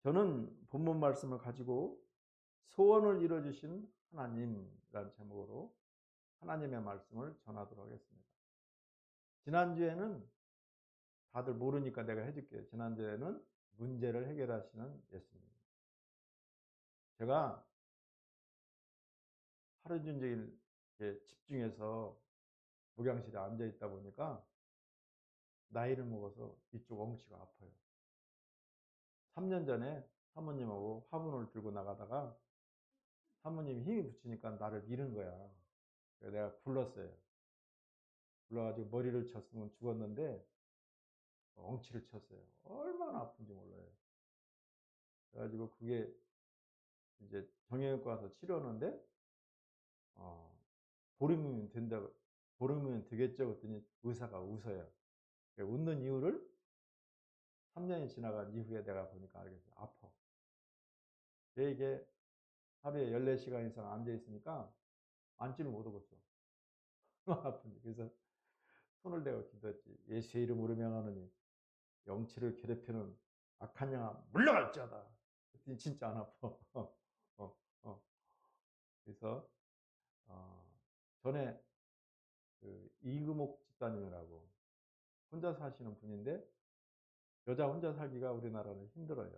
저는 본문 말씀을 가지고 소원을 이루어주신 하나님이라는 제목으로 하나님의 말씀을 전하도록 하겠습니다. 지난주에는 다들 모르니까 내가 해줄게요. 지난주에는 문제를 해결하시는 예수님. 제가 하루 종일 집중해서 목양실에 앉아 있다 보니까 나이를 먹어서 이쪽 엉치가 아파요. 3년 전에 사모님하고 화분을 들고 나가다가 사모님이 힘이 붙이니까 나를 미는 거야. 그래서 내가 굴렀어요. 굴러가지고 머리를 쳤으면 죽었는데 엉치를 쳤어요. 얼마나 아픈지 몰라요. 그래가지고 그게 이제 정형외과 가서 치료하는데 보름이면 된다고, 보름이면 되겠죠 그랬더니 의사가 웃어요. 웃는 이유를 3년이 지나간 이후에 내가 보니까 알겠어요. 아파. 이게 하루에 14시간 이상 앉아 있으니까 앉지를 못하겠어. 아픈데. 그래서 손을 대고 기도했지. 예수의 이름으로 명하노니 영치를 괴롭히는 악한 영아 물러갈지어다. 그랬더니 진짜 안 아파. 그래서 전에 그 이금옥 집사님이라고 혼자 사시는 분인데 여자 혼자 살기가 우리나라는 힘들어요.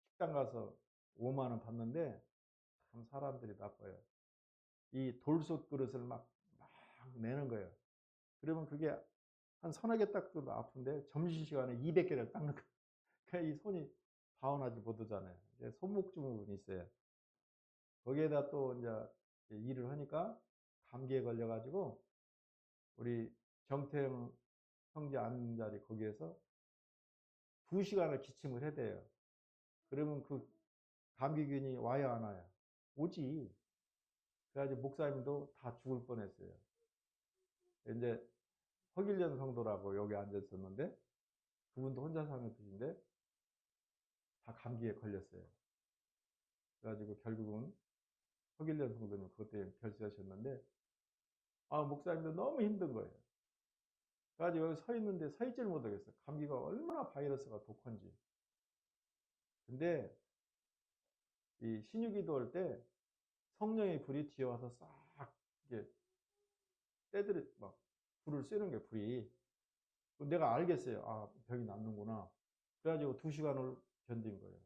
식당 가서 5만 원 받는데 참 사람들이 나빠요. 이 돌솥 그릇을 막 내는 거예요. 그러면 그게 한 서너 개 닦아도 아픈데 점심시간에 200개를 닦는 거예요. 그러니까 이 손이 다운하지 못하잖아요. 손목증후군이 있어요. 거기에다 또 이제 일을 하니까 감기에 걸려가지고 우리 정태영 형제 앉는 자리 거기에서 2시간을 기침을 해대요. 그러면 그 감기균이 와야 안 와요? 오지. 그래가지고 목사님도 다 죽을 뻔했어요. 이제 허길련 성도라고 여기 앉았었는데 그분도 혼자 사는 분인데 다 감기에 걸렸어요. 그래가지고 결국은 허길련 성도님 그것 때문에 별세하셨는데 목사님도 너무 힘든 거예요. 그래가지고 여기 서 있는데 서 있지를 못하겠어요. 감기가 얼마나 바이러스가 독한지. 근데 이 신유기도 할 때 성령의 불이 뒤에 와서 싹 이게 때들이 막 불을 쐬는 게 불이. 내가 알겠어요. 병이 낫는구나. 그래가지고 2시간을 견딘 거예요.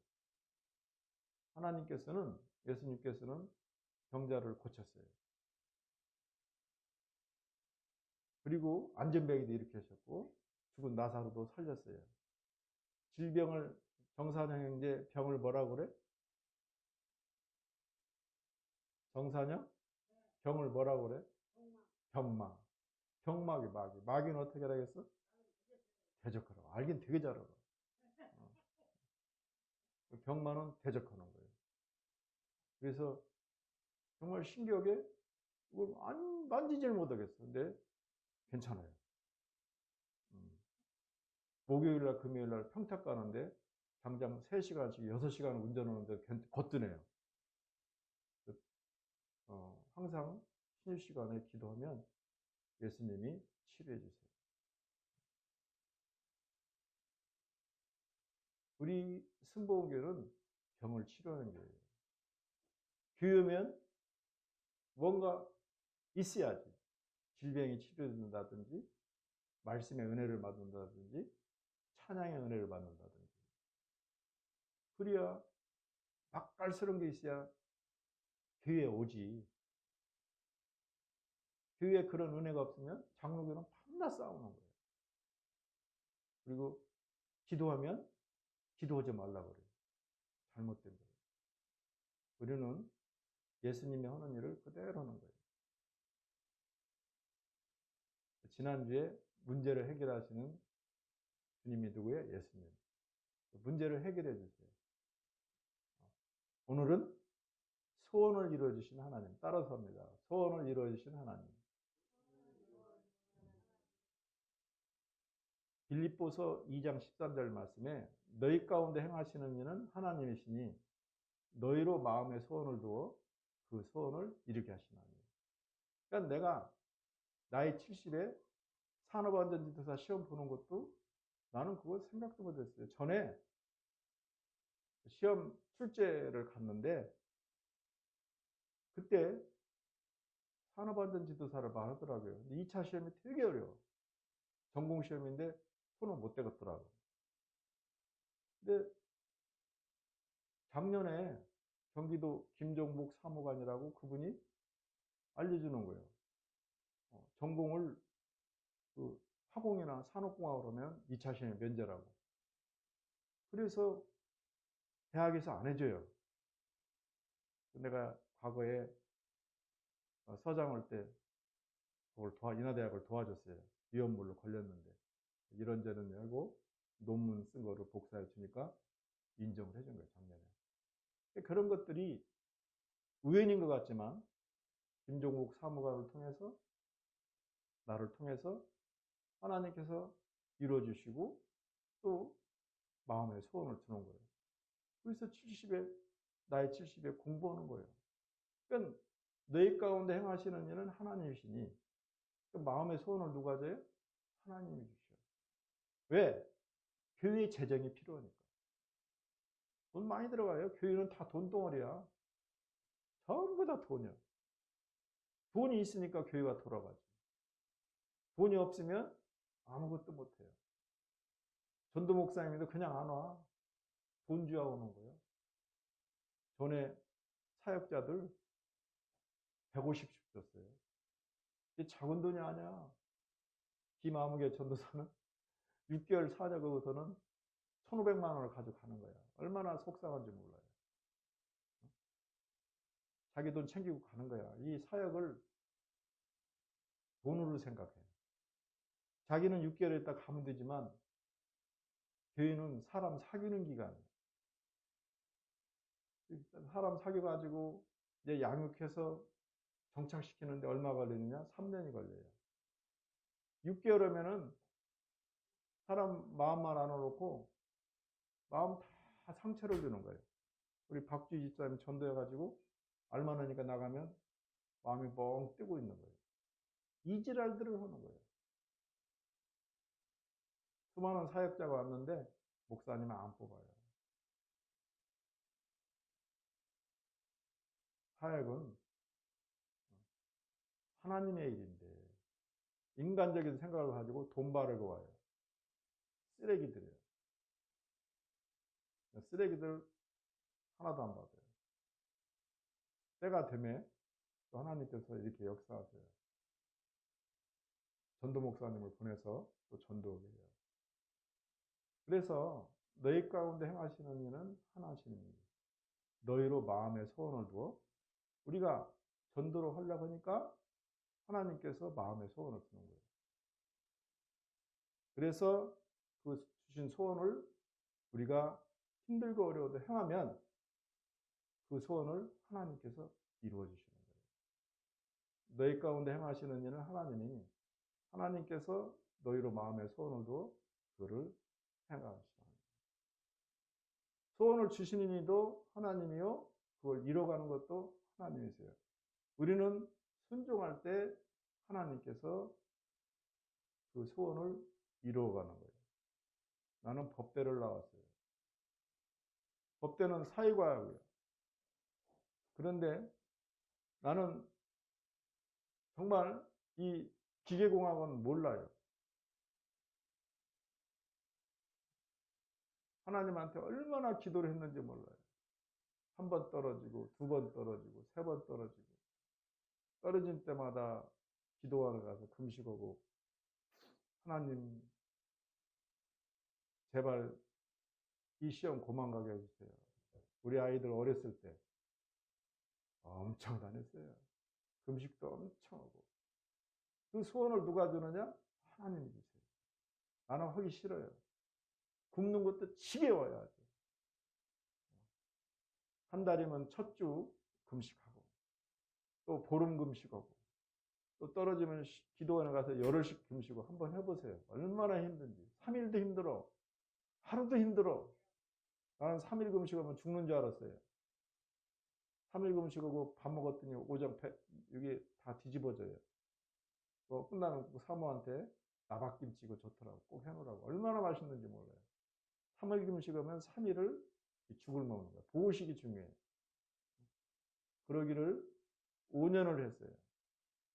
하나님께서는, 예수님께서는 병자를 고쳤어요. 그리고 안전병이도 이렇게 하셨고 죽은 나사로도 살렸어요. 질병을, 정산형 형제 병을 뭐라고 그래? 정산형? 병을 뭐라고 그래? 병막. 병막이 막이. 마귀는 어떻게 하겠어? 대적하라고. 알긴 되게 잘 알아. 병만은 대적하는 거예요. 그래서 정말 신기하게 이걸 만지질 못하겠어. 근데 괜찮아요. 목요일날, 금요일날 평택 가는데 당장 3시간씩 6시간 운전하는데 거뜬해요. 항상 쉬는 시간에 기도하면 예수님이 치료해 주세요. 우리 승보원교회는 병을 치료하는 교회예요. 교회면 뭔가 있어야지. 질병이 치료된다든지, 말씀의 은혜를 받는다든지, 찬양의 은혜를 받는다든지. 그래야 맛깔스러운 게 있어야 교회에 오지. 교회에 그런 은혜가 없으면 장로교는 밤낮 싸우는 거예요. 그리고 기도하면 기도하지 말라고 그래요. 잘못된 거예요. 우리는 예수님이 하는 일을 그대로 하는 거예요. 지난주에 문제를 해결하시는 주님이 누구예요? 예수님. 문제를 해결해 주세요. 오늘은 소원을 이루어주신 하나님. 따라서 합니다. 소원을 이루어주신 하나님. 빌립보서 2장 13절 말씀에 너희 가운데 행하시는 이는 하나님이시니 너희로 마음의 소원을 두어 그 소원을 이루게 하시나니. 그러니까 내가 나이 70에 산업안전지도사 시험 보는 것도 나는 그거 생각도 못했어요. 전에 시험 출제를 갔는데 그때 산업안전지도사를 말하더라고요. 근데 2차 시험이 되게 어려워. 전공 시험인데 손을 못 대겠더라고. 근데 작년에 경기도 김종복 사무관이라고 그분이 알려주는 거예요. 전공을 그 화공이나 산업공학으로 하면 2차 시험이 면제라고. 그래서 대학에서 안 해줘요. 내가 과거에 서장할 때 그걸 인하대학을 도와줬어요. 위험물로 걸렸는데 이런저런 하고 논문 쓴 거를 복사해 주니까 인정을 해준 거예요, 작년에. 그런 것들이 우연인 것 같지만 김종국 사무관을 통해서 나를 통해서 하나님께서 이루어주시고 또 마음에 소원을 주는 거예요. 그래서 나이 70에 공부하는 거예요. 그러니까 너희 가운데 행하시는 일은 하나님이시니 마음의 소원을 누가 줘요? 하나님이 주셔요. 왜? 교회 재정이 필요하니까. 돈 많이 들어가요. 교회는 다 돈덩어리야. 전부 다 돈이야. 돈이 있으니까 교회가 돌아가지. 돈이 없으면 아무것도 못해요. 전도 목사님도 그냥 안 와. 돈 주야 오는 거예요. 전에 사역자들 150씩 줬어요. 이게 작은 돈이 아니야. 김아무개 전도사는 6개월 사자거기서는 1,500만 원을 가져가는 거야. 얼마나 속상한지 몰라요. 자기 돈 챙기고 가는 거야. 이 사역을 돈으로 생각해. 자기는 6개월 있다 가면 되지만 교회는 사람 사귀는 기간이에요. 사람 사귀어가지고 이제 양육해서 정착시키는데 얼마 걸리느냐? 3년이 걸려요. 6개월 하면은 사람 마음만 안 놓고 마음 다 상처를 주는 거예요. 우리 박주희 집사님 전도해가지고 얼마 나니까 나가면 마음이 뻥 뜨고 있는 거예요. 이지랄들을 하는 거예요. 수많은 사역자가 왔는데 목사님은 안 뽑아요. 사역은 하나님의 일인데 인간적인 생각을 가지고 돈 바르고 와요. 쓰레기들이에요. 쓰레기들 하나도 안 받아요. 때가 되면 또 하나님께서 이렇게 역사하세요. 전도 목사님을 보내서 또 전도하게 해요. 그래서 너희 가운데 행하시는 일은 하나님이 너희로 마음의 소원을 두어 우리가 전도를 하려고 하니까 하나님께서 마음의 소원을 주는 거예요. 그래서 그 주신 소원을 우리가 힘들고 어려워도 행하면 그 소원을 하나님께서 이루어 주시는 거예요. 너희 가운데 행하시는 일은 하나님이 하나님께서 너희로 마음의 소원을 두어 그를 행하시는 거예요. 소원을 주시는 이도 하나님이요 그걸 이뤄가는 것도 하나님이세요. 우리는 순종할 때 하나님께서 그 소원을 이루어가는 거예요. 나는 법대를 나왔어요. 법대는 사회과학이에요. 그런데 나는 정말 이 기계공학은 몰라요. 하나님한테 얼마나 기도를 했는지 몰라요. 한 번 떨어지고, 두 번 떨어지고, 세 번 떨어지고. 떨어진 때마다 기도하러 가서 금식하고, 하나님, 제발 이 시험 고만 가게 해주세요. 우리 아이들 어렸을 때 엄청 다녔어요. 금식도 엄청 하고. 그 소원을 누가 주느냐? 하나님이 주세요. 나는 하기 싫어요. 굶는 것도 지겨워요. 아주. 한 달이면 첫 주 금식하고 또 보름 금식하고 또 떨어지면 기도원에 가서 열흘씩 금식하고 한번 해보세요. 얼마나 힘든지. 3일도 힘들어. 하루도 힘들어. 나는 3일 금식하면 죽는 줄 알았어요. 3일 금식하고 밥 먹었더니 오장 여기 다 뒤집어져요. 끝나면 사모한테 나박김치 이거 좋더라고. 꼭 해놓으라고. 얼마나 맛있는지 몰라요. 3일 금식하면 3일을 죽을 먹는 거야. 보호식이 중요해. 그러기를 5년을 했어요.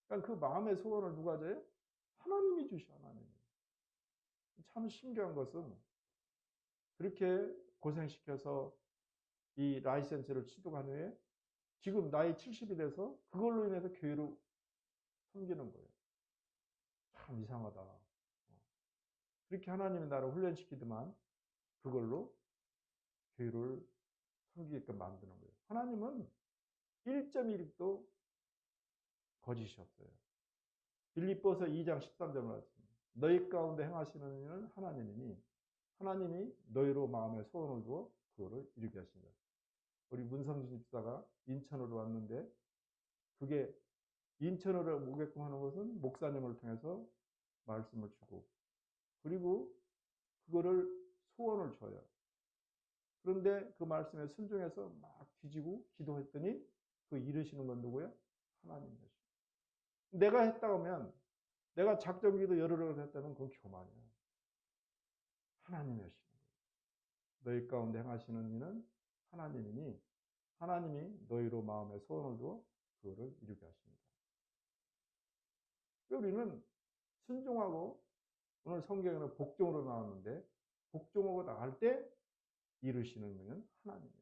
그러니까 그 마음의 소원을 누가 줘요? 하나님이 주셔, 하나님이. 참 신기한 것은 그렇게 고생시켜서 이 라이센스를 취득한 후에 지금 나이 70이 돼서 그걸로 인해서 교회를 섬기는 거예요. 참 이상하다. 그렇게 하나님이 나를 훈련시키더만 그걸로 교회를 섬기게끔 만드는 거예요. 하나님은 1.1도 거짓이 없어요. 빌립보서 2장 13절 말씀. 너희 가운데 행하시는 일은 하나님이니 하나님이 너희로 마음에 소원을 두어 그거를 이루게 하신다. 우리 문성진 집사가 인천으로 왔는데 그게 인천으로 오게끔 하는 것은 목사님을 통해서 말씀을 주고 그리고 그거를 소원을 줘요. 그런데 그 말씀에 순종해서 막 뒤지고 기도했더니 그 이루시는 건 누구예요? 하나님이시죠. 내가 했다 하면 내가 작정기도 여러 번 했다면 그건 교만이야. 하나님이 하시는 거예요. 너희 가운데 행하시는 이는 하나님이니 하나님이 너희로 마음에 소원을 두어 그거를 이루게 하십니다. 우리는 순종하고 오늘 성경에는 복종으로 나왔는데 복종하고 나갈 때 이루시는 분은 하나님이에요.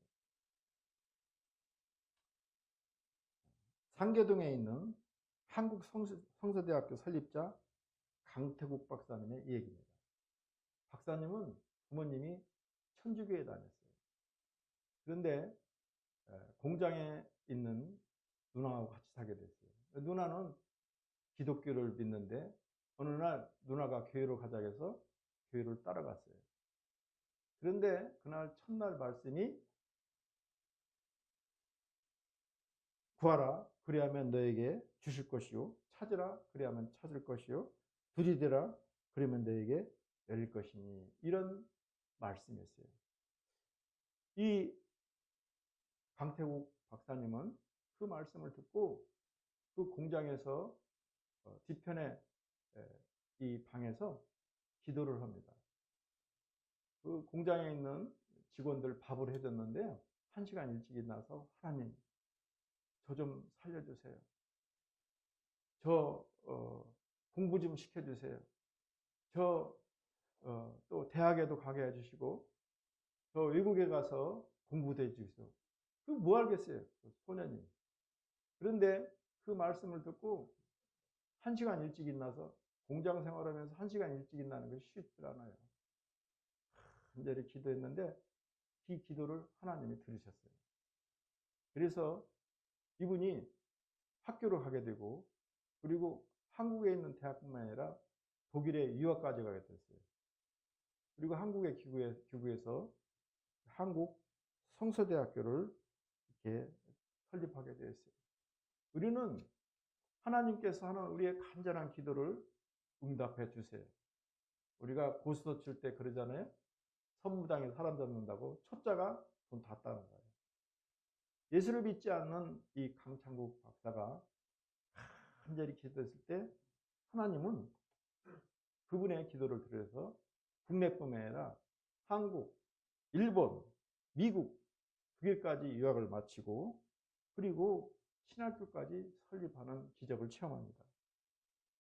상계동에 있는 한국 성서대학교 설립자 강태국 박사님의 얘기입니다. 박사님은 부모님이 천주교에 다녔어요. 그런데 공장에 있는 누나하고 같이 살게 됐어요. 누나는 기독교를 믿는데 어느 날 누나가 교회로 가자 해서 교회를 따라갔어요. 그런데 그날 첫날 말씀이 구하라 그리하면 너에게 주실 것이요 찾으라 그리하면 찾을 것이요 부르짖으라 그러면 너에게 열릴 것이니 이런 말씀이었어요. 이 강태국 박사님은 그 말씀을 듣고 그 공장에서 뒤편에 이 방에서 기도를 합니다. 그 공장에 있는 직원들 밥을 해줬는데요. 1시간 일찍 일어나서 하나님 저 좀 살려주세요. 저 공부 좀 시켜주세요. 저 또 대학에도 가게 해주시고 저 외국에 가서 공부도 해주세요. 그 뭐 알겠어요. 그 소년이. 그런데 그 말씀을 듣고 1시간 일찍 일어나서 공장 생활하면서 1시간 일찍 일어나는 것이 쉽지 않아요. 간절히 기도했는데 이 기도를 하나님이 들으셨어요. 그래서 이분이 학교를 가게 되고 그리고 한국에 있는 대학뿐만 아니라 독일에 유학까지 가게 됐어요. 그리고 한국의 기구에서 한국 성서대학교를 이렇게 설립하게 되었어요. 우리는 하나님께서 하는 우리의 간절한 기도를 응답해 주세요. 우리가 고스톱 칠 때 그러잖아요. 선무당에 사람 잡는다고 초짜가 돈 다 따는 거예요. 예수를 믿지 않는 이 강창국 박사가 간절히 기도했을 때 하나님은 그분의 기도를 들어서 국내뿐만 아니라 한국, 일본, 미국, 독일까지 유학을 마치고 그리고 신학교까지 설립하는 기적을 체험합니다.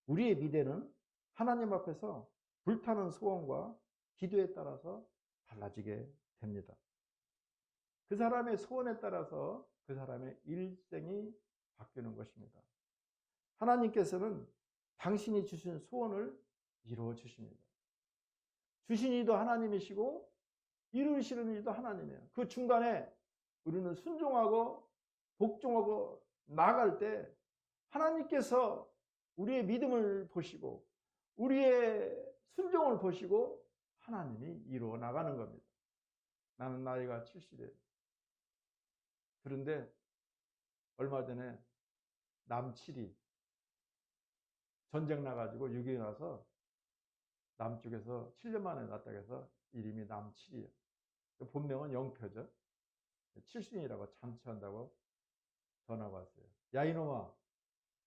우리의 미래는 하나님 앞에서 불타는 소원과 기도에 따라서 달라지게 됩니다. 그 사람의 소원에 따라서 그 사람의 일생이 바뀌는 것입니다. 하나님께서는 당신이 주신 소원을 이루어 주십니다. 주신 이도 하나님이시고 이루시는 이도 하나님이에요. 그 중간에 우리는 순종하고 복종하고 나아갈 때 하나님께서 우리의 믿음을 보시고 우리의 순종을 보시고 하나님이 이루어 나가는 겁니다. 나는 나이가 70이에요. 그런데 얼마 전에 남칠이 전쟁 나가지고 6.25 나서 남쪽에서 7년 만에 났다고 해서 이름이 남칠이에요. 본명은 영표죠. 칠순이라고 잔치한다고 전화가 왔어요. 야 이놈아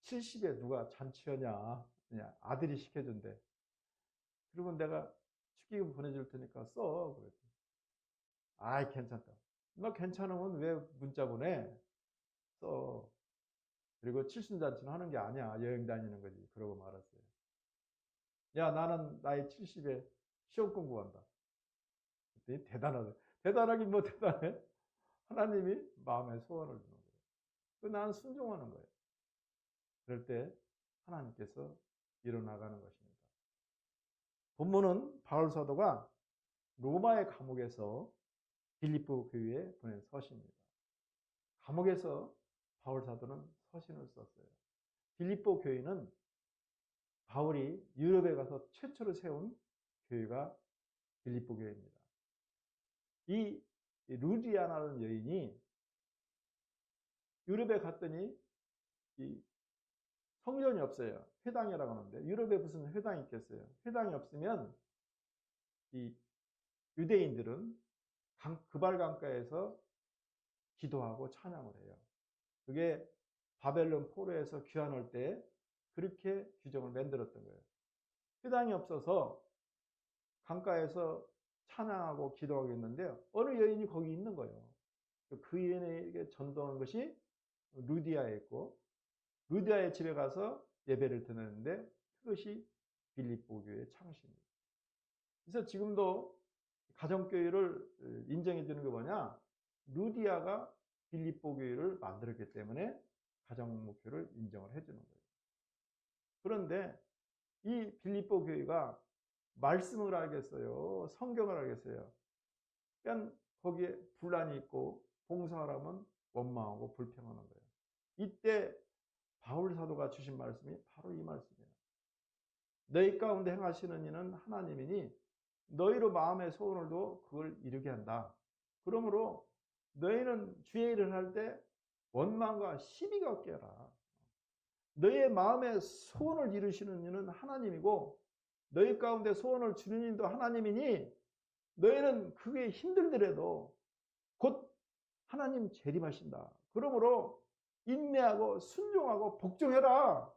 70에 누가 잔치하냐. 그냥 아들이 시켜준대. 그러면 내가 축의금 보내줄 테니까 써. 그랬더니 아이 괜찮다. 너 괜찮으면 왜 문자 보내? 써. 그리고 칠순잔치는 하는 게 아니야. 여행 다니는 거지. 그러고 말았어요. 야, 나는 나이 70에 시험 공부한다. 그랬더니 대단하다. 대단하긴 뭐 대단해? 하나님이 마음의 소원을 주는 거예요. 나는 순종하는 거예요. 그럴 때 하나님께서 일어나가는 것입니다. 본문은 바울 사도가 로마의 감옥에서 빌립보 교회에 보낸 서신입니다. 감옥에서 바울 사도는 서신을 썼어요. 빌립보 교회는 바울이 유럽에 가서 최초로 세운 교회가 빌립보 교회입니다. 이 루디아나라는 여인이 유럽에 갔더니 이 성전이 없어요. 회당이라고 하는데 유럽에 무슨 회당이 있겠어요. 회당이 없으면 이 유대인들은 그발 강가에서 기도하고 찬양을 해요. 그게 바벨론 포로에서 귀환할 때 그렇게 규정을 만들었던 거예요. 회당이 없어서 강가에서 찬양하고 기도하고 있는데 어느 여인이 거기 있는 거예요. 그 여인에게 전도한 것이 루디아였고 루디아의 집에 가서 예배를 드렸는데 그것이 빌립보 교회의 창시입니다. 그래서 지금도 가정교회를 인정해 주는 게 뭐냐? 루디아가 빌립보 교회를 만들었기 때문에 가정목교를 인정을 해 주는 거예요. 그런데 이 빌립보 교회가 말씀을 알겠어요? 성경을 알겠어요? 그러니까 거기에 분란이 있고 봉사하라면 원망하고 불평하는 거예요. 이때 바울 사도가 주신 말씀이 바로 이 말씀이에요. 너희 가운데 행하시는 이는 하나님이니 너희로 마음의 소원을 두어 그걸 이루게 한다. 그러므로 너희는 주의 일을 할 때 원망과 시비가 없게 하라. 너희의 마음의 소원을 이루시는 이는 하나님이고 너희 가운데 소원을 주는 이도 하나님이니 너희는 그게 힘들더라도 곧 하나님 재림하신다. 그러므로 인내하고 순종하고 복종해라.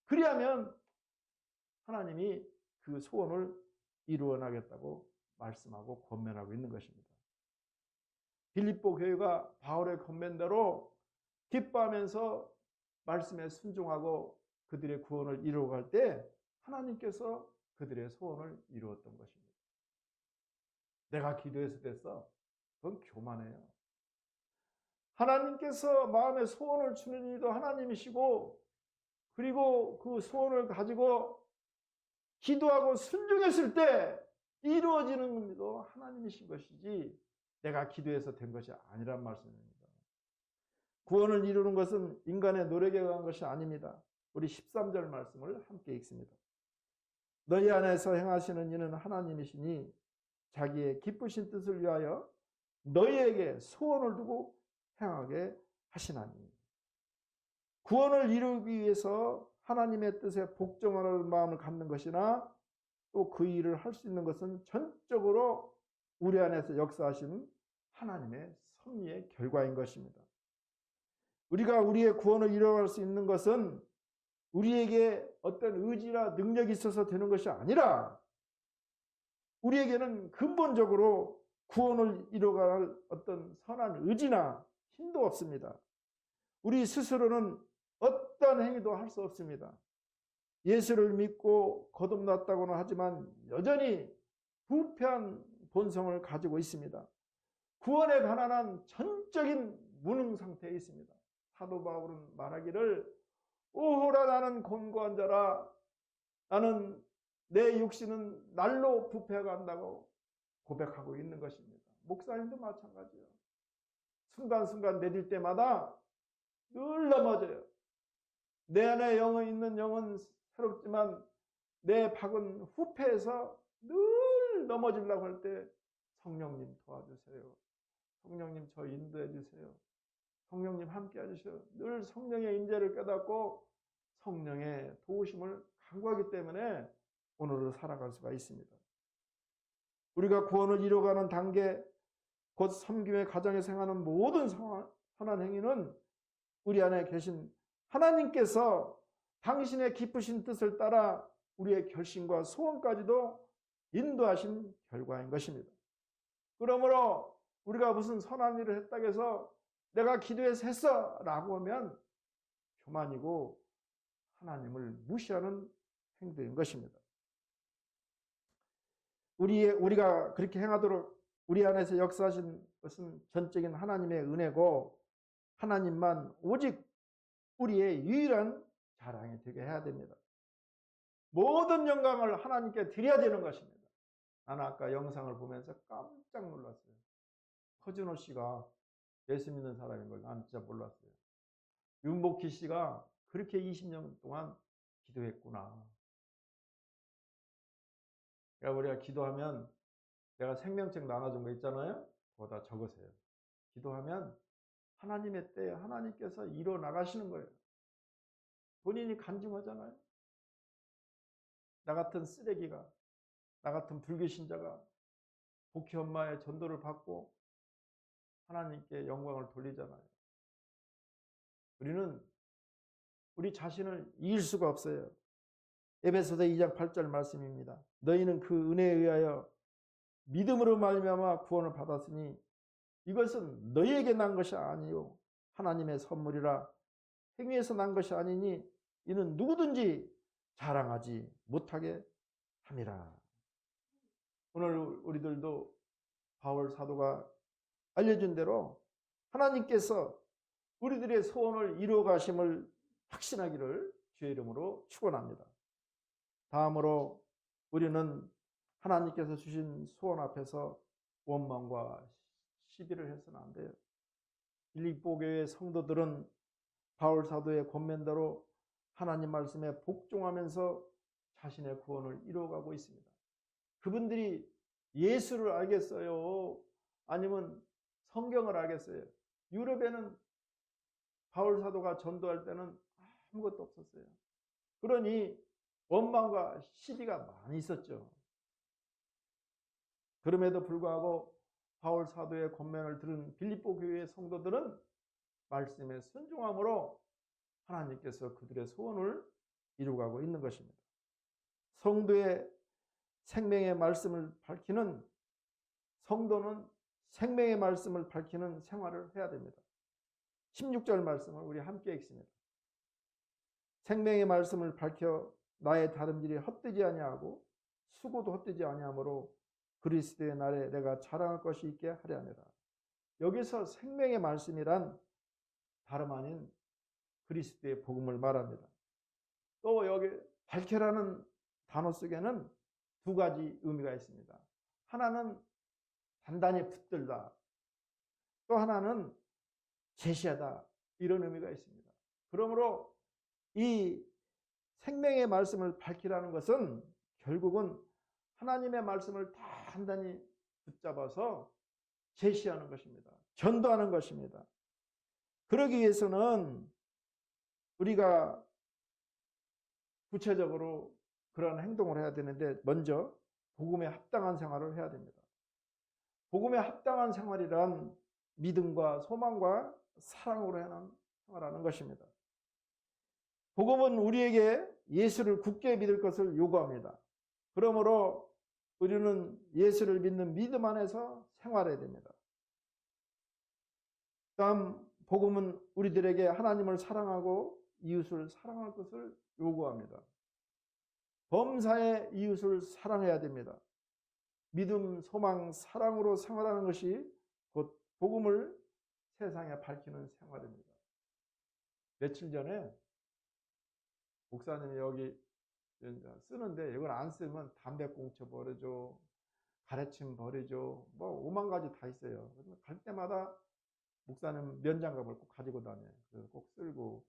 그리하면 하나님이 그 소원을 이루어나겠다고 말씀하고 권면하고 있는 것입니다. 빌립보 교회가 바울의 권면대로 기뻐하면서 말씀에 순종하고 그들의 구원을 이루어갈 때 하나님께서 그들의 소원을 이루었던 것입니다. 내가 기도해서 됐어. 그건 교만해요. 하나님께서 마음에 소원을 주는 이도 하나님이시고 그리고 그 소원을 가지고 기도하고 순종했을 때 이루어지는 것도 하나님이신 것이지 내가 기도해서 된 것이 아니란 말씀입니다. 구원을 이루는 것은 인간의 노력에 의한 것이 아닙니다. 우리 13절 말씀을 함께 읽습니다. 너희 안에서 행하시는 이는 하나님이시니 자기의 기쁘신 뜻을 위하여 너희에게 소원을 두고 행하게 하시나니. 구원을 이루기 위해서 하나님의 뜻에 복종하는 마음을 갖는 것이나 또 그 일을 할 수 있는 것은 전적으로 우리 안에서 역사하시는 하나님의 섭리의 결과인 것입니다. 우리가 우리의 구원을 이루어갈 수 있는 것은 우리에게 어떤 의지나 능력이 있어서 되는 것이 아니라 우리에게는 근본적으로 구원을 이루어갈 어떤 선한 의지나 힘도 없습니다. 우리 스스로는 어떤 행위도 할 수 없습니다. 예수를 믿고 거듭났다고는 하지만 여전히 부패한 본성을 가지고 있습니다. 구원에 관한 한 전적인 무능 상태에 있습니다. 사도 바울은 말하기를 오호라 나는 곤고한 자라 나는 내 육신은 날로 부패해간다고 고백하고 있는 것입니다. 목사님도 마찬가지예요. 순간순간 내딜 때마다 늘 넘어져요. 내 안에 영은 있는 영은 새롭지만 내 박은 후패해서 늘 넘어지려고 할 때 성령님 도와주세요. 성령님 저 인도해 주세요. 성령님 함께 해주세요. 늘 성령의 임재를 깨닫고 성령의 도우심을 간구하기 때문에 오늘을 살아갈 수가 있습니다. 우리가 구원을 이루어가는 단계 곧 섬김의 가정에서 행하는 모든 선한 행위는 우리 안에 계신 하나님께서 당신의 기쁘신 뜻을 따라 우리의 결심과 소원까지도 인도하신 결과인 것입니다. 그러므로 우리가 무슨 선한 일을 했다고 해서 내가 기도해서 했어 라고 하면 교만이고 하나님을 무시하는 행동인 것입니다. 우리가 그렇게 행하도록 우리 안에서 역사하신 것은 전적인 하나님의 은혜고 하나님만 오직 우리의 유일한 자랑이 되게 해야 됩니다. 모든 영광을 하나님께 드려야 되는 것입니다. 나는 아까 영상을 보면서 깜짝 놀랐어요. 허준호 씨가 예수 믿는 사람인 걸 난 진짜 몰랐어요. 윤복희 씨가 그렇게 20년 동안 기도했구나. 그러니까 우리가 기도하면 내가 생명책 나눠준 거 있잖아요. 그거다 적으세요. 기도하면 하나님의 때에 하나님께서 이뤄 나가시는 거예요. 본인이 간증하잖아요. 나 같은 쓰레기가, 나 같은 불교신자가 복희 엄마의 전도를 받고 하나님께 영광을 돌리잖아요. 우리는 우리 자신을 이길 수가 없어요. 에베소서 2장 8절 말씀입니다. 너희는 그 은혜에 의하여 믿음으로 말미암아 구원을 받았으니 이것은 너희에게 난 것이 아니요 하나님의 선물이라. 행위에서 난 것이 아니니 이는 누구든지 자랑하지 못하게 함이라. 오늘 우리들도 바울 사도가 알려준 대로 하나님께서 우리들의 소원을 이루어 가심을 확신하기를 주의 이름으로 축원합니다. 다음으로 우리는 하나님께서 주신 소원 앞에서 원망과 시비를 해서는 안 돼요. 빌립보 교회 성도들은 바울 사도의 권면대로 하나님 말씀에 복종하면서 자신의 구원을 이루어가고 있습니다. 그분들이 예수를 알겠어요? 아니면 성경을 알겠어요? 유럽에는 바울 사도가 전도할 때는 아무것도 없었어요. 그러니 원망과 시비가 많이 있었죠. 그럼에도 불구하고 바울 사도의 권면을 들은 빌립보 교회의 성도들은 말씀에 순종함으로 하나님께서 그들의 소원을 이루어가고 있는 것입니다. 성도의 생명의 말씀을 밝히는 성도는 생명의 말씀을 밝히는 생활을 해야 됩니다. 16절 말씀을 우리 함께 읽습니다. 생명의 말씀을 밝혀 나의 다름질이 헛되지 아니하고 수고도 헛되지 아니하므로 그리스도의 날에 내가 자랑할 것이 있게 하려 하니라. 여기서 생명의 말씀이란 다름 아닌 그리스도의 복음을 말합니다. 또 여기 밝혀라는 단어 속에는 두 가지 의미가 있습니다. 하나는 단단히 붙들다. 또 하나는 제시하다. 이런 의미가 있습니다. 그러므로 이 생명의 말씀을 밝히라는 것은 결국은 하나님의 말씀을 단단히 붙잡아서 제시하는 것입니다. 전도하는 것입니다. 그러기 위해서는 우리가 구체적으로 그런 행동을 해야 되는데 먼저 복음에 합당한 생활을 해야 됩니다. 복음에 합당한 생활이란 믿음과 소망과 사랑으로 하는 생활하는 것입니다. 복음은 우리에게 예수를 굳게 믿을 것을 요구합니다. 그러므로 우리는 예수를 믿는 믿음 안에서 생활해야 됩니다. 다음 복음은 우리들에게 하나님을 사랑하고 이웃을 사랑할 것을 요구합니다. 범사의 이웃을 사랑해야 됩니다. 믿음, 소망, 사랑으로 생활하는 것이 곧 복음을 세상에 밝히는 생활입니다. 며칠 전에 목사님이 여기 쓰는데 이걸 안 쓰면 담배꽁초 버리죠, 가래침 버리죠, 뭐 오만 가지 다 있어요. 갈 때마다 목사님 면장갑을 꼭 가지고 다녀요. 그래서 꼭 쓸고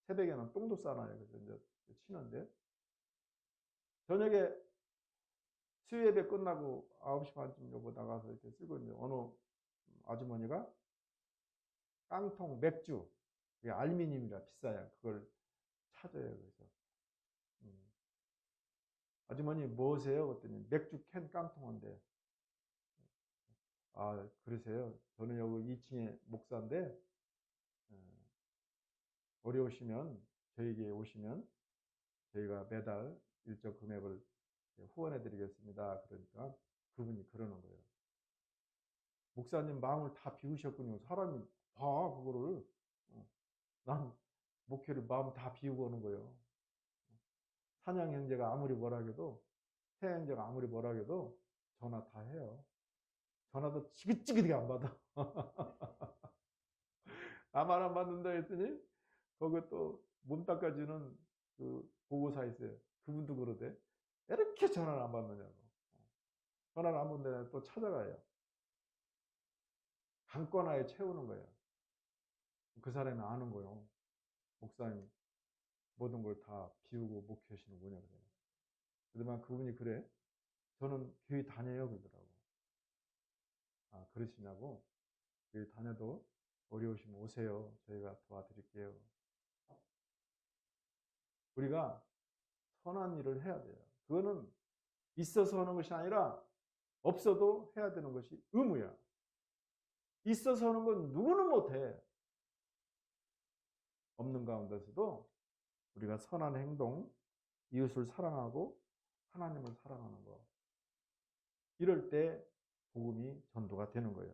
새벽에는 똥도 싸놔요. 그래서 이제 치는데 저녁에 수요예배 끝나고 9시 반쯤 여보 나가서 이렇게 쓰고 있는데 어느 아주머니가 깡통 맥주, 알루미늄이라 비싸요. 그걸 찾아요. 그래서 아주머니 뭐세요? 그랬더니 맥주 캔 깡통인데 아 그러세요? 저는 여기 2층에 목사인데 어려우시면 저에게 오시면 저희가 매달 일정 금액을 후원해 드리겠습니다. 그러니까 그분이 그러는 거예요. 목사님 마음을 다 비우셨군요. 사람이 봐, 그거를. 난 목회를 마음 다 비우고 오는 거예요. 사냥 형제가 아무리 뭐라 해도, 태 형제가 아무리 뭐라 해도 전화 다 해요. 전화도 지긋지긋하게 안 받아. 나만 안 받는다 했더니, 거기 또 몸 닦아주는 그 보고사 있어요. 그분도 그러대. 이렇게 전화를 안 받느냐고. 전화를 안 받는데 또 찾아가요. 강권하에 채우는 거예요. 그 사람이 아는 거예요. 목사님 모든 걸 다 비우고 목회하시는군요. 그래요. 그러면 그분이 그래. 저는 교회 다녀요. 그러더라고. 아, 그러시냐고. 교회 다녀도 어려우시면 오세요. 저희가 도와드릴게요. 우리가 선한 일을 해야 돼요. 그거는 있어서 하는 것이 아니라 없어도 해야 되는 것이 의무야. 있어서 하는 건 누구는 못해. 없는 가운데서도 우리가 선한 행동, 이웃을 사랑하고 하나님을 사랑하는 거. 이럴 때 복음이 전도가 되는 거예요.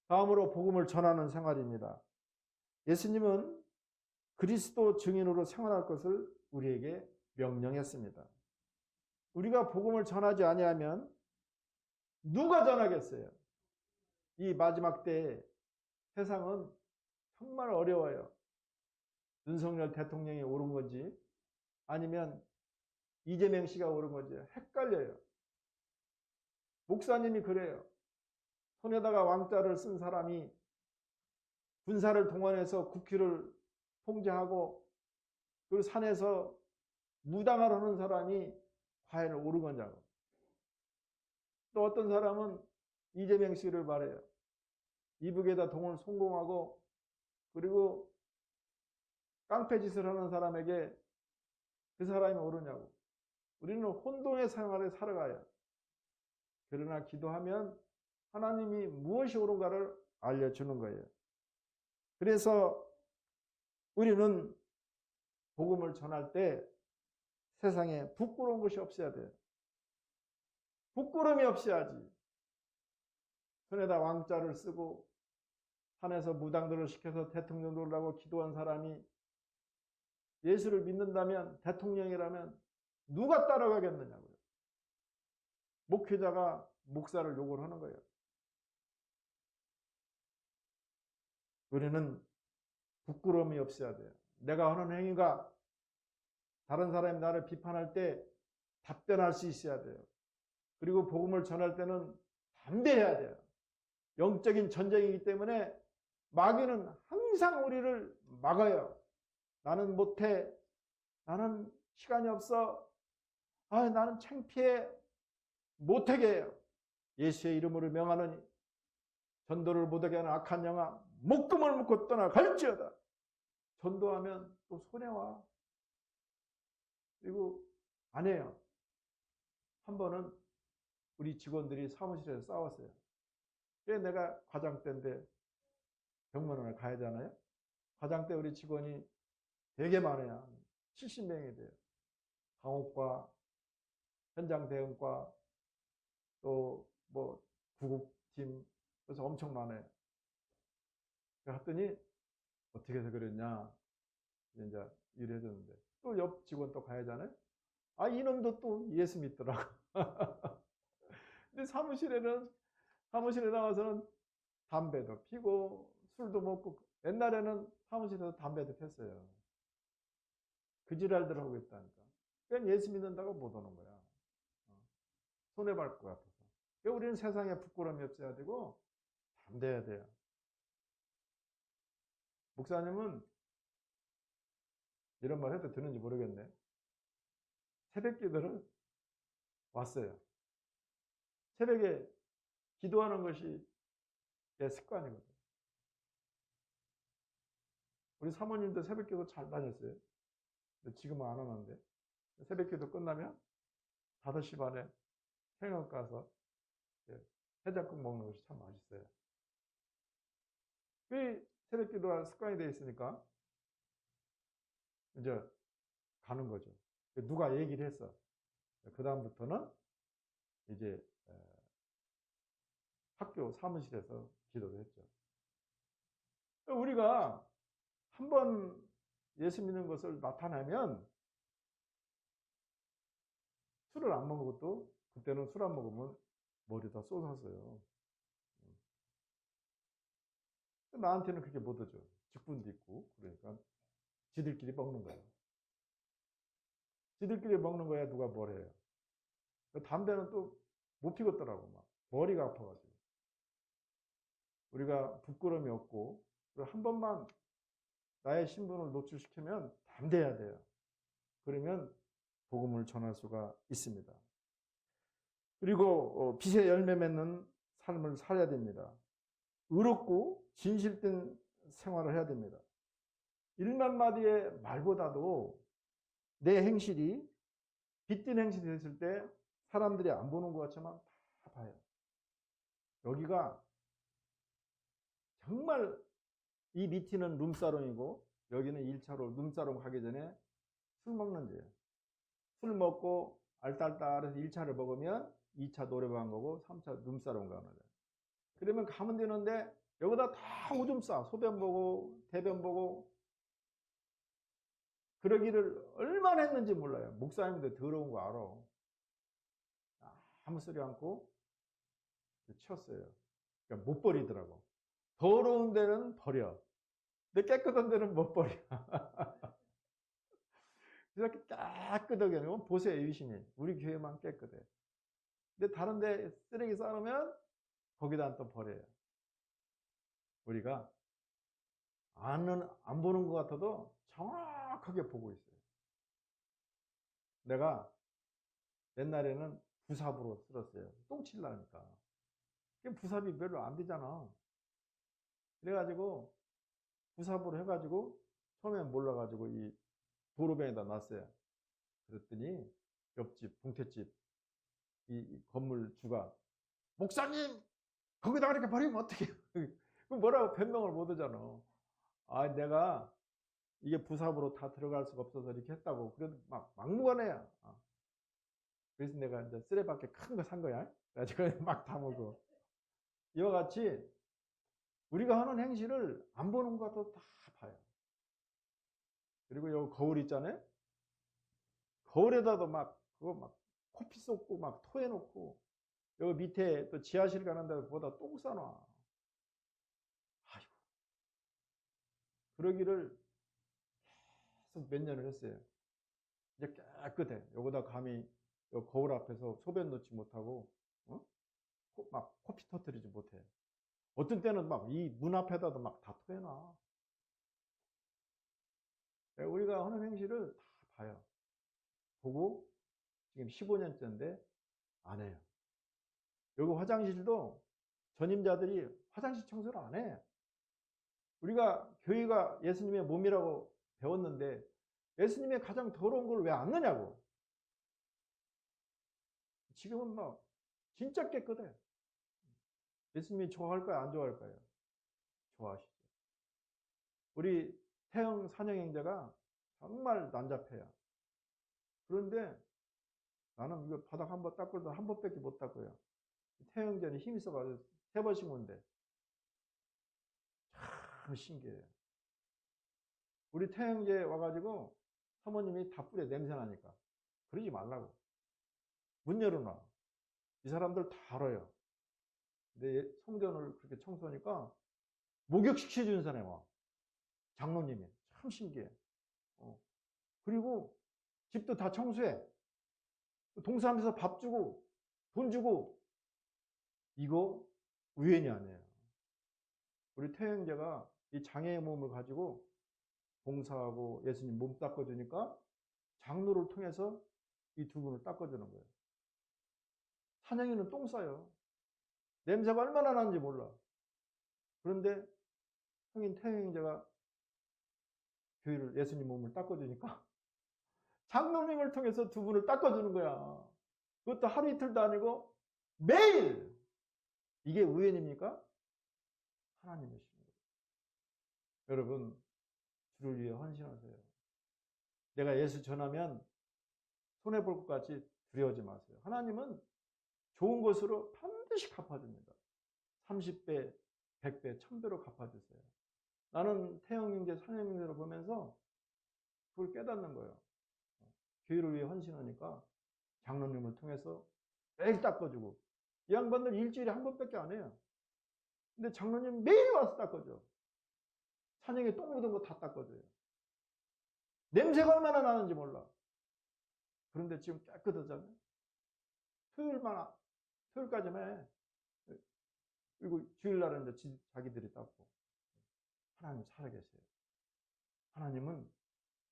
다음으로 복음을 전하는 생활입니다. 예수님은 그리스도 증인으로 생활할 것을 우리에게 명령했습니다. 우리가 복음을 전하지 아니하면 누가 전하겠어요? 이 마지막 때에 세상은 정말 어려워요. 윤석열 대통령이 옳은 건지 아니면 이재명 씨가 옳은 건지 헷갈려요. 목사님이 그래요. 손에다가 왕자를 쓴 사람이 군사를 동원해서 국회를 통제하고 그 산에서 무당을 하는 사람이 과연 옳은 거냐고. 또 어떤 사람은 이재명 씨를 말해요. 이북에다 동을 성공하고 그리고 깡패짓을 하는 사람에게 그 사람이 옳으냐고. 우리는 혼돈의 생활을 살아가요. 그러나 기도하면 하나님이 무엇이 옳은가를 알려주는 거예요. 그래서 우리는 복음을 전할 때 세상에 부끄러운 것이 없어야 돼요. 부끄러움이 없어야지. 손에다 왕자를 쓰고 산에서 무당들을 시켜서 대통령 되려고 기도한 사람이 예수를 믿는다면, 대통령이라면 누가 따라가겠느냐고요. 목회자가 목사를 욕을 하는 거예요. 우리는 부끄러움이 없어야 돼요. 내가 하는 행위가 다른 사람이 나를 비판할 때 답변할 수 있어야 돼요. 그리고 복음을 전할 때는 담대해야 돼요. 영적인 전쟁이기 때문에 마귀는 항상 우리를 막아요. 나는 못해. 나는 시간이 없어. 나는 창피해. 못하게 해요. 예수의 이름으로 명하노니 전도를 못하게 하는 악한 영아 목금을 묶고 떠나갈지어다. 전도하면 또 손해와. 그리고 안 해요. 한 번은 우리 직원들이 사무실에서 싸웠어요. 그래서 내가 과장 때인데 병문안을 가야 되잖아요. 과장 때 우리 직원이 되게 많아요. 70명이 돼요. 방옥과 현장 대응과 또 뭐 구급팀 그래서 엄청 많아요. 그랬더니 어떻게 해서 그랬냐 이제 일을 해줬는데 또 옆 직원 또 가야 하잖아요. 이놈도 또 예수 믿더라고. 근데 사무실에 나와서는 담배도 피고 술도 먹고 옛날에는 사무실에서 담배도 폈어요. 그 지랄들 하고 있다니까. 그냥 예수 믿는다고 못 오는 거야. 손해볼 것 같아서. 그러니까 우리는 세상에 부끄러움이 없어야 되고 담대해야 돼요. 목사님은 이런 말 해도 듣는지 모르겠네. 새벽 기도를 왔어요. 새벽에 기도하는 것이 내 습관이거든. 우리 사모님도 새벽 기도 잘 다녔어요. 근데 지금은 안 하는데. 새벽 기도 끝나면 5시 반에 평양 가서 해장국 먹는 것이 참 맛있어요. 그 새벽 기도가 습관이 되어 있으니까 이제 가는 거죠. 누가 얘기를 했어. 그 다음부터는 이제 학교 사무실에서 기도를 했죠. 우리가 한번 예수 믿는 것을 나타내면 술을 안 먹는 것도 그때는 술 안 먹으면 머리다 쏟았어요. 나한테는 그게 못 오죠. 직분도 있고 그러니까 지들끼리 먹는 거예요. 지들끼리 먹는 거야 누가 뭘 해요. 담배는 또 못 피웠더라고 막 머리가 아파가지고 우리가 부끄러움이 없고 한 번만 나의 신분을 노출시키면 담대해야 돼요. 그러면 복음을 전할 수가 있습니다. 그리고 빛의 열매 맺는 삶을 살아야 됩니다. 의롭고 진실된 생활을 해야 됩니다. 1만 마디의 말보다도 내 행실이 빛된 행실이 됐을 때 사람들이 안 보는 것 같지만 다 봐요. 여기가 정말 이 밑에는 룸사롱이고 여기는 1차로 룸사롱 가기 전에 술 먹는 데예요. 술 먹고 알딸딸해서 1차를 먹으면 2차 노래방 가고 3차 룸사롱 가는 거예요. 그러면 가면 되는데 여기다 다 오줌 싸. 소변 보고 대변 보고 그러기를 얼마나 했는지 몰라요. 목사님도 더러운 거 알아. 아무 소리 않고 치웠어요. 그러니까 못 버리더라고. 더러운 데는 버려. 근데 깨끗한 데는 못 버려. 이렇게 깨끗하게 보세요. 유심히. 우리 교회만 깨끗해. 근데 다른 데 쓰레기 쌓으면 거기다 또 버려요. 우리가 안 보는 것 같아도 정확하게 보고 있어요. 내가 옛날에는 부삽으로 쓸었어요. 똥 칠라니까. 부삽이 별로 안 되잖아. 그래가지고 부삽으로 해가지고 처음엔 몰라가지고 이 도로변에다 놨어요. 그랬더니 옆집, 봉태집 이 건물 주가 목사님 거기다가 이렇게 버리면 어떡해. 뭐라고 변명을 못 하잖아. 내가 이게 부삽으로 다 들어갈 수가 없어서 이렇게 했다고. 그래도 막 막무가내야. 그래서 내가 이제 쓰레받게 큰 거 산 거야. 그래가지고 막 담으고. 이와 같이 우리가 하는 행실을 안 보는 것 같아도 다 봐요. 그리고 여기 거울 있잖아요. 거울에다도 막 그거 막 코피 쏟고 막 토해놓고 여기 밑에 또 지하실 가는 데보다 똥 싸놔. 아이고. 그러기를 계속 몇 년을 했어요. 이제 깨끗해. 여기다 감히 여기 거울 앞에서 소변 넣지 못하고, 막 코피 터뜨리지 못해. 어떤 때는 막 이 문 앞에다도 막 다 토해놔. 우리가 하는 행실을 다 봐요. 보고 지금 15년째인데 안 해요. 여기 화장실도 전임자들이 화장실 청소를 안 해. 우리가 교회가 예수님의 몸이라고 배웠는데 예수님의 가장 더러운 걸 왜 안 넣냐고. 지금은 막 진짜 깨끗해. 예수님이 좋아할까요? 안 좋아할까요? 좋아하시죠. 우리 태영 산영행자가 정말 난잡해요. 그런데 나는 이거 바닥 한번 닦고도 한 번밖에 못 닦고요. 태영자는 힘이 있어가지고 3번씩 오는데 참 신기해요. 우리 태영제 와가지고 사모님이 다 뿌려 냄새 나니까 그러지 말라고. 문 열어놔. 이 사람들 다 알아요. 근데 성전을 그렇게 청소하니까 목욕시켜주는 사람이 와. 장로님이. 참 신기해. 그리고 집도 다 청소해. 동사하면서 밥 주고 돈 주고. 이거 우연이 아니에요. 우리 태영제가 이 장애의 몸을 가지고 봉사하고 예수님 몸 닦아주니까 장로를 통해서 이 두 분을 닦아주는 거예요. 산영이는 똥 싸요. 냄새가 얼마나 나는지 몰라. 그런데 성인 태영제가 교회를 예수님 몸을 닦아주니까 장로님을 통해서 두 분을 닦아주는 거야. 그것도 하루 이틀도 아니고 매일. 이게 우연입니까? 하나님이신 거예요. 여러분 주를 위해 헌신하세요. 내가 예수 전하면 손해볼 것 같이 두려워하지 마세요. 하나님은 좋은 것으로 반드시 갚아줍니다. 30배, 100배, 1000배로 갚아주세요. 나는 태형경제, 산형경제를 보면서 그걸 깨닫는 거예요. 교회를 위해 헌신하니까 장로님을 통해서 매일 닦아주고, 이 양반들 일주일에 한 번밖에 안 해요. 근데 장로님 매일 와서 닦아줘. 찬영에 똥 묻은 거 다 닦아줘요. 냄새가 얼마나 나는지 몰라. 그런데 지금 깨끗하잖아요. 토요일까지만 해. 그리고 주일날은 이제 자기들이 닦고. 하나님 살아계세요. 하나님은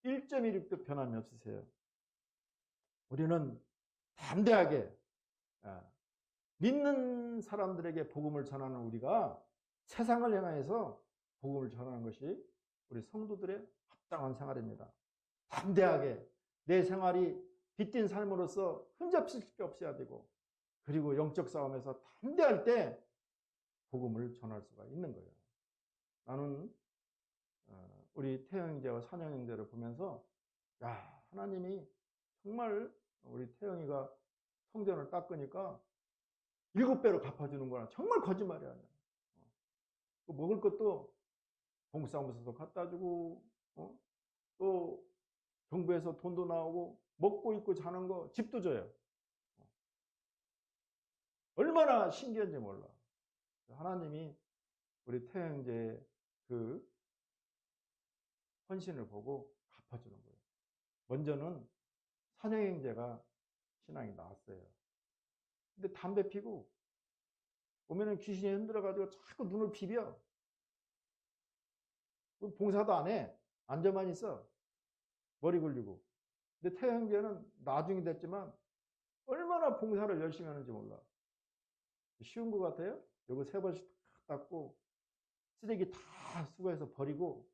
1.1도 변함이 없으세요. 우리는 담대하게 믿는 사람들에게 복음을 전하는 우리가 세상을 향해서 복음을 전하는 것이 우리 성도들의 합당한 생활입니다. 담대하게 내 생활이 빚진 삶으로서 흠잡힐 게 없어야 되고, 그리고 영적 싸움에서 담대할 때 복음을 전할 수가 있는 거예요. 나는 우리 태영이제와 산영이제를 보면서 야, 하나님이 정말 우리 태영이가 성전을 닦으니까 7배로 갚아주는구나. 정말 거짓말이 아니야. 먹을 것도 봉사무소도 갖다 주고, 또 정부에서 돈도 나오고, 먹고 입고 자는 거 집도 줘요. 얼마나 신기한지 몰라. 하나님이 우리 태영제의 그 헌신을 보고 갚아주는 거예요. 먼저는 산영행제가 신앙이 나왔어요. 근데 담배 피고 오면은 귀신이 흔들어가지고 자꾸 눈을 비벼. 봉사도 안 해. 앉아만 있어. 머리 굴리고. 근데 태영제는 나중에 됐지만 얼마나 봉사를 열심히 하는지 몰라. 쉬운 것 같아요? 요거 3번씩 다 닦고 쓰레기 다 수거해서 버리고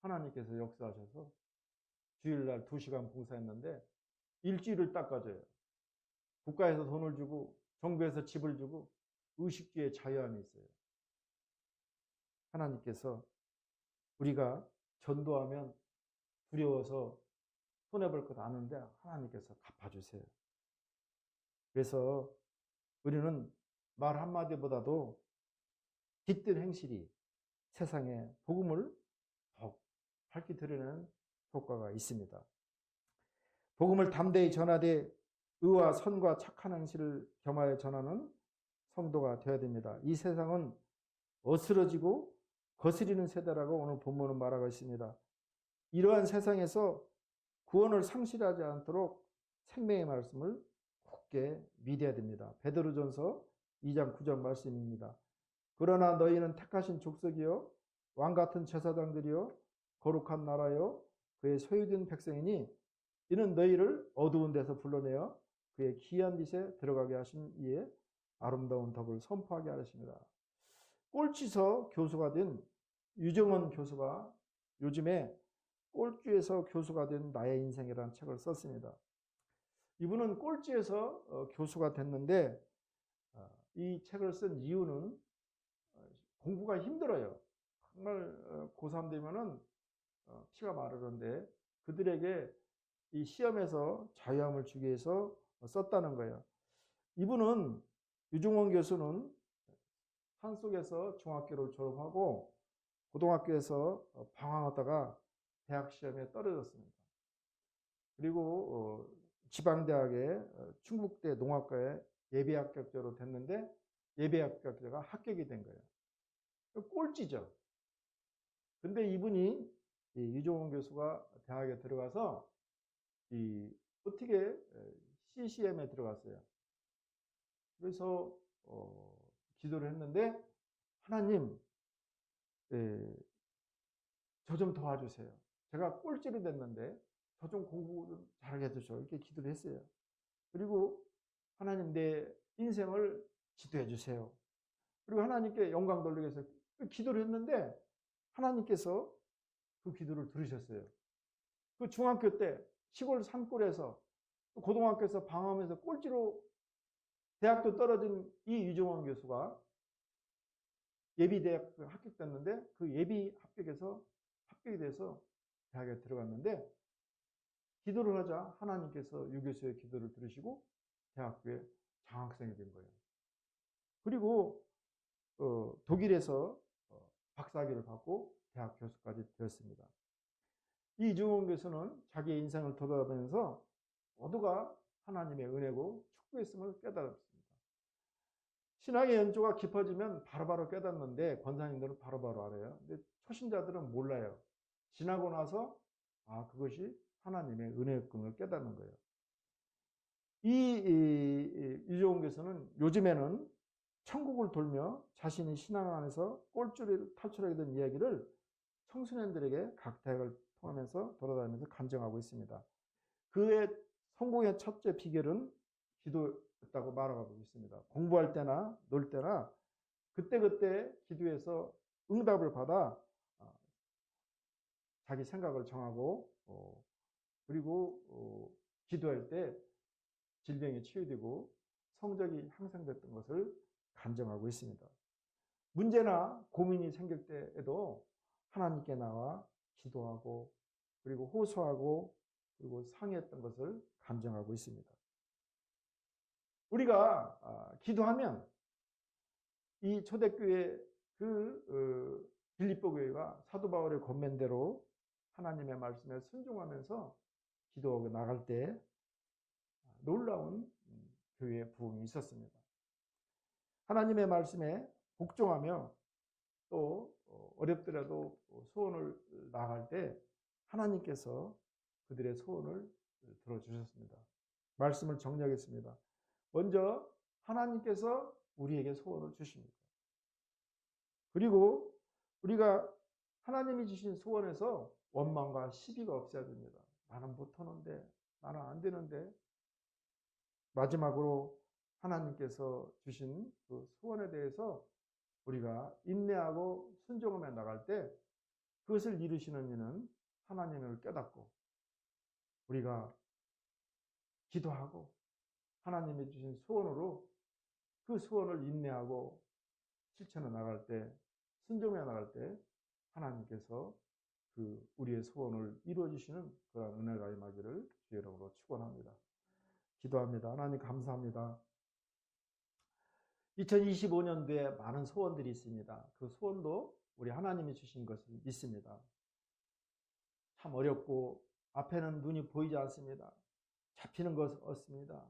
하나님께서 역사하셔서 주일날 2시간 봉사했는데 일주일을 닦아줘요. 국가에서 돈을 주고 정부에서 집을 주고 의식주의 자유함이 있어요. 하나님께서 우리가 전도하면 두려워서 손해볼 것 아는데 하나님께서 갚아주세요. 그래서 우리는 말 한마디보다도 깃든 행실이 세상에 복음을 더욱 밝히 드리는 효과가 있습니다. 복음을 담대히 전하되 의와 선과 착한 행실을 겸하여 전하는 성도가 되어야 됩니다. 이 세상은 어스러지고 거스리는 세대라고 오늘 본문은 말하고 있습니다. 이러한 세상에서 구원을 상실하지 않도록 생명의 말씀을 굳게 믿어야 됩니다. 베드로전서 2장 9절 말씀입니다. 그러나 너희는 택하신 족속이요 왕같은 제사장들이요 거룩한 나라요 그의 소유된 백성이니 이는 너희를 어두운 데서 불러내어 그의 귀한 빛에 들어가게 하신 이에 아름다운 덕을 선포하게 하십니다. 꼴찌서 교수가 된 유정원 교수가 요즘에 꼴찌에서 교수가 된 나의 인생이라는 책을 썼습니다. 이분은 꼴찌에서 교수가 됐는데 이 책을 쓴 이유는 공부가 힘들어요. 정말 고3 되면은 피가 마르는데 그들에게 이 시험에서 자유함을 주기 위해서 썼다는 거예요. 이분은 유중원 교수는 산속에서 중학교를 졸업하고 고등학교에서 방황하다가 대학 시험에 떨어졌습니다. 그리고 지방대학의 충북대 농학과에 예비합격자로 됐는데 예비합격자가 합격이 된 거예요. 꼴찌죠. 근데 이분이 유종원 교수가 대학에 들어가서 어떻게 CCM에 들어갔어요. 그래서 기도를 했는데 하나님 저 좀 도와주세요. 제가 꼴찌로 됐는데 저 좀 공부 좀 잘하게 해주셔. 이렇게 기도를 했어요. 그리고 하나님 내 인생을 지도해 주세요. 그리고 하나님께 영광 돌리기 위해서 기도를 했는데 하나님께서 그 기도를 들으셨어요. 그 중학교 때 시골 산골에서 고등학교에서 방황하면서 꼴찌로 대학도 떨어진 이 유정원 교수가 예비대학 합격됐는데 그 예비 합격이 돼서 대학에 들어갔는데 기도를 하자 하나님께서 유 교수의 기도를 들으시고 대학교에 장학생이 된 거예요. 그리고 독일에서 박사학위를 받고 대학 교수까지 되었습니다. 이 이중원 교수는 자기의 인생을 돌아보면서 모두가 하나님의 은혜고 축복했음을 깨달았습니다. 신앙의 연조가 깊어지면 바로바로 깨닫는데 권사님들은 바로바로 알아요. 근데 초신자들은 몰라요. 지나고 나서 그것이 하나님의 은혜였음을 깨닫는 거예요. 이 이종훈 교수는 요즘에는 천국을 돌며 자신이 신앙 안에서 꼴줄을 탈출하게 된 이야기를 청소년들에게 각 대학을 통하면서 돌아다니면서 간증하고 있습니다. 그의 성공의 첫째 비결은 기도였다고 말하고 있습니다. 공부할 때나 놀 때나 그때그때 기도해서 응답을 받아 자기 생각을 정하고 그리고 기도할 때 질병이 치유되고 성적이 향상됐던 것을 간증하고 있습니다. 문제나 고민이 생길 때에도 하나님께 나와 기도하고 그리고 호소하고 그리고 상의했던 것을 간증하고 있습니다. 우리가 기도하면 이 초대교회 빌립보 교회가 사도 바울의 권면대로 하나님의 말씀에 순종하면서 기도하고 나갈 때 놀라운 교회의 부흥이 있었습니다. 하나님의 말씀에 복종하며 또 어렵더라도 소원을 나갈 때 하나님께서 그들의 소원을 들어주셨습니다. 말씀을 정리하겠습니다. 먼저 하나님께서 우리에게 소원을 주십니다. 그리고 우리가 하나님이 주신 소원에서 원망과 시비가 없어야 됩니다. 나는 못하는데, 나는 안 되는데. 마지막으로 하나님께서 주신 그 소원에 대해서 우리가 인내하고 순종하며 나갈 때 그것을 이루시는 이는 하나님을 깨닫고 우리가 기도하고 하나님이 주신 소원으로 그 소원을 인내하고 실천해 나갈 때, 순종해 나갈 때 하나님께서 그 우리의 소원을 이루어 주시는 그런 은혜가 임하기를 주의 이름으로 축원합니다. 기도합니다. 하나님 감사합니다. 2025년도에 많은 소원들이 있습니다. 그 소원도 우리 하나님이 주신 것을 믿습니다. 참 어렵고 앞에는 눈이 보이지 않습니다. 잡히는 것이 없습니다.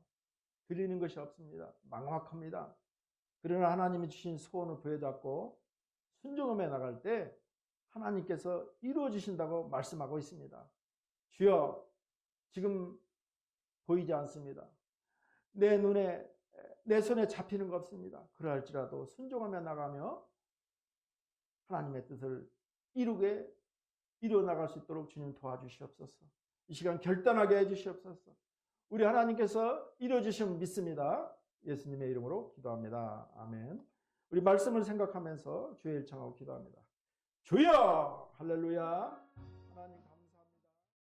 드리는 것이 없습니다. 막막합니다. 그러나 하나님이 주신 소원을 부여잡고 순종하며 나갈 때 하나님께서 이루어 주신다고 말씀하고 있습니다. 주여, 지금 보이지 않습니다. 내 눈에, 내 손에 잡히는 거 없습니다. 그러할지라도 순종하며 나가며 하나님의 뜻을 이루어 나갈 수 있도록 주님 도와주시옵소서. 이 시간 결단하게 해주시옵소서. 우리 하나님께서 이루어 주시면 믿습니다. 예수님의 이름으로 기도합니다. 아멘. 우리 말씀을 생각하면서 주의 일 청하고 기도합니다. 주여! 할렐루야!